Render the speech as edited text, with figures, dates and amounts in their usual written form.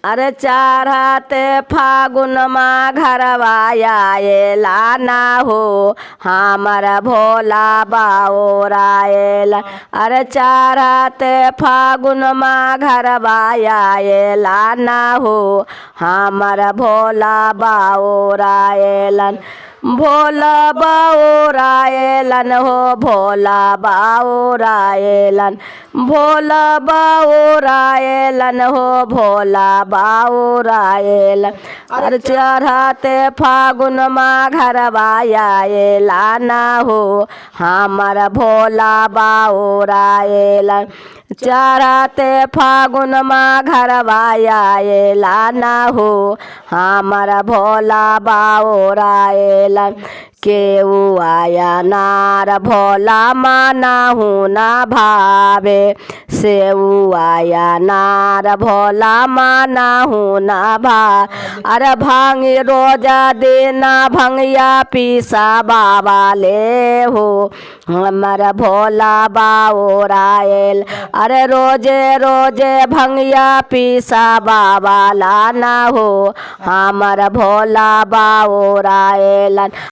अरे चढ़ते फागुन माँ घरवा आएला ना हो हमर भोला बाओराएला। अरे चढ़ते फागुन माँ घरवा आएला ना हो हमर भोला बाओराएलन। भोला बाओराएलन हो भोला बाओराएलन। भोला बाओराएलन हो भोला बाओराएलन। अरे चढ़ते फागुन माँ घरवा आएला ना हो हमर भोला बाओराएलन। चढ़ते फागुन माँ घरवा आएला ना हो हमर भोला बाओराएलन। केहू आया नार भोला मानहु ना भावे। सेऊ आया नार भोला मानहु ना भावे। अरे भांगी रोजा देना भंगिया पीसा बाबा ले हो हमर भोला बाओराएल। अरे रोजे रोजे भंगिया पीसा बाबा लाना हो हमर भोला बाओराएलन।